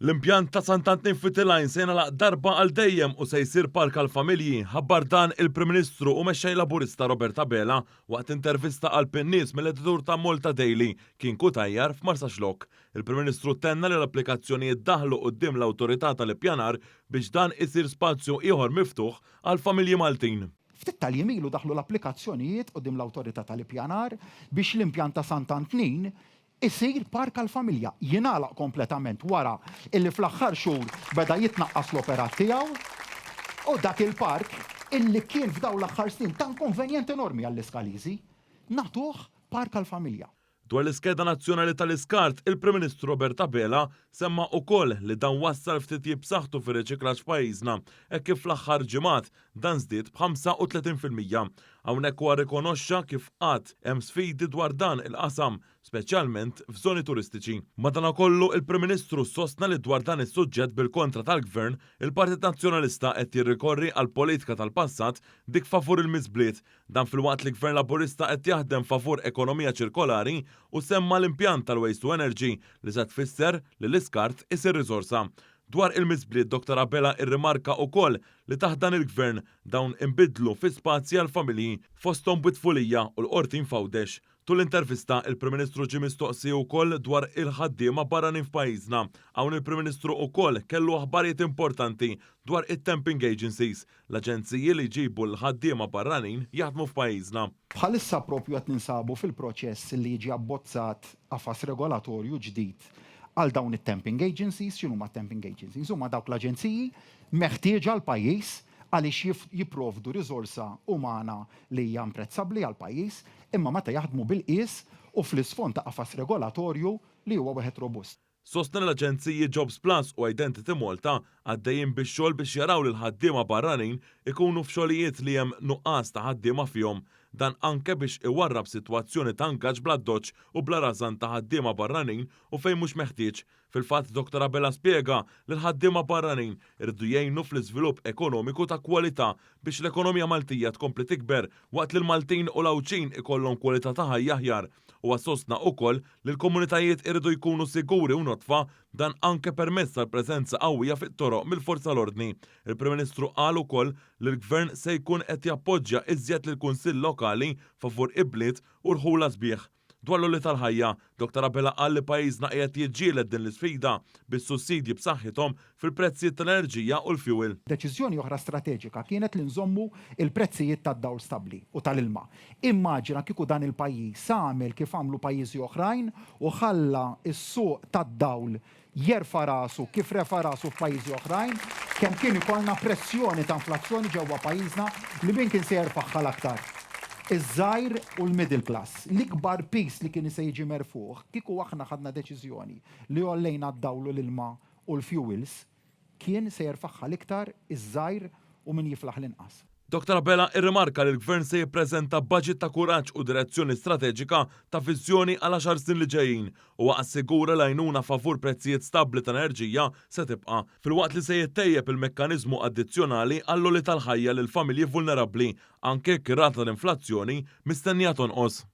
L-impjant ta' Sant'Antnin Fitilajn se jingħalaq darba għal dejjem u se jsir park għal familji, ħabbar dan il-Prim Ministru u mexxej Laburista Robert Abela waqt intervista għal Pinnies mill-editur ta' Malta Daily kien kutajjar f'Marsa Xlok. Il-Prim Ministru tenna li l-applikazzjonijiet daħlu quddiem l-awtorità tal-ippjanar biex dan isir spazju ieħor miftuħ għal familji Maltin. Ftit tal-jemilu daħlu l-applikazzjonijiet qudiem l-awtorità tal-ippjanar biex l-impjant ta' Sant'Antnin isir park għal-familja jingħalaq kompletament wara illi fl-aħħar xhur beda jitnaqqas l-operat tiegħu u dak il-park illi kien f'dawn l-aħħar snin ta' konvenjent enormi għall-Iskaliżi nagħtuh park għal-familja. Dwar l-iskeda nazzjonali tal-iskart, il-Prim Ministru Robert Abela semma wkoll li dan wassal ftit jibsaħħtu fir-riċiklaġġ f'pajjiżna hekk kif fl-aħħar ġimgħat dan żdied b'35%. Hawnhekk huwa rikonoxxa kif qatt hemm sfidi dwar dan il-qasam, speċjalment f'żoni turistiċi. Madankollu il-Prim Ministru sostna li dwar dan is-suġġett bil-kontra tal-Gvern, il-Partit Nazzjonalista qed jirrikorri għal politika tal-passat dik favur il-miżbliet. Dan filwaqt li Gvern Laburista qed jaħdem favur ekonomija ċirkolari u semma l-impjant tal-Waste to Energy li se tfisser li l-iskart isir riżorsa. Dwar il-miżbliet Dr. Abela irrimarka wkoll li taħt dan il-Gvern dawn inbidlu fi spazji għal familji fosthom Bitfulija u l-Qorti Mfawdex. Tul intervista il-Prim Ministru ġie mistoqsi wkoll dwar il-ħaddiema barranin f'pajjiżna. Hawn il-Prim Ministru wkoll kellu aħbarijiet importanti dwar it-temping agencies, l-aġenziji li jġibu l-ħaddiema barranin jaħdmu f'pajjiżna. Bħalissa propju qed ninsabu fil-proċess li jiġi abbozzat qafas regolatorju ġdid għal dawn it-temping agencies. X'inhu ma temping agencies? Huma dawk l-aġenziji meħtieġa għal pajjiż għaliex jipprovdu riżorsa umana li hija imprezzabbli għal pajjiż imma meta jaħdmu bil-qies u fl-isfond ta' qafas regolatorju li huwa wieħed robust. Sostna l-aġenziji Jobs Plus u Identity Malta għaddejjin bix-xogħol biex jaraw li l-ħaddiema barranin ikunu f'xogħlijiet li hemm nuqqas ta' ħaddiema fihom. Dan anke biex iwarrab sitwazzjoni ta' ingaġġ bla doċċ u bla rażan ta' ħaddiema barranin u fejn mhux meħtieġ. Fil-fatt Dr. Abela spjega li l-ħaddiema barranin irdu jgħinu fl-iżvilupp ekonomiku ta' kwalità biex l-ekonomija Maltija tkompli tikber waqt li l-Maltin u l-Awċin ikollhom kwalità ta' ħajja aħjar. U sostna wkoll li l-komunitajiet irdu jkunu siguri u notfa dan anke permezz tal-preżenza qawwija fit-toroq mill-forza l-ordni. Il-Prim Ministru qal ukoll li l-Gvern se jkun qed jappoġġja iżjed lill-Kunsill Lokali favur ibliet u rħula sbieħ. Dwar l-olli tal-ħajja, Dr. Abela qal li pajjiżna qiegħed jiġġieled din l-isfida bis-sussidji b'saħħithom fil-prezzijiet tal-enerġija u l-fjuwil. Deċiżjoni oħra strateġika kienet li nżommu il-prezzijiet tad-dawl stabbli u tal-ilma. Immaġina kieku dan il-pajjiż għamel kif għamlu pajjiżi oħrajn u ħalla s-suq tad-dawl jerfa' rasu kif refa' rasu f'pajjiżi oħrajn, kemm kien ikollna pressjoni ta' inflazzjoni ġewwa pajjiżna li min kien se jerfaħħa l-aktar. Iż-żgħir u l-middle class, l-ikbar pis li kien se jiġi merfuħ, kieku aħna ħadna deċiżjoni li għollejna d-dawlu l-ilma u l-fuels, kien se jerfaħħa l-iktar iż-żgħir u min jiflaħ l-inqas. Dr. Abela irrimarka li l-Gvern se jippreżenta budget ta' kuraġġ u direzzjoni strateġika ta' viżjoni għal 10 snin li ġejjin u assigura l-għajnuna favur prezzijiet stabbli ta' enerġija se tibqa' filwaqt li se jittejjeb il-mekkaniżmu addizzjonali għall-għoli tal-ħajja lil familji vulnerabbli anke kif rata l-inflazzjoni mistennija tonqos.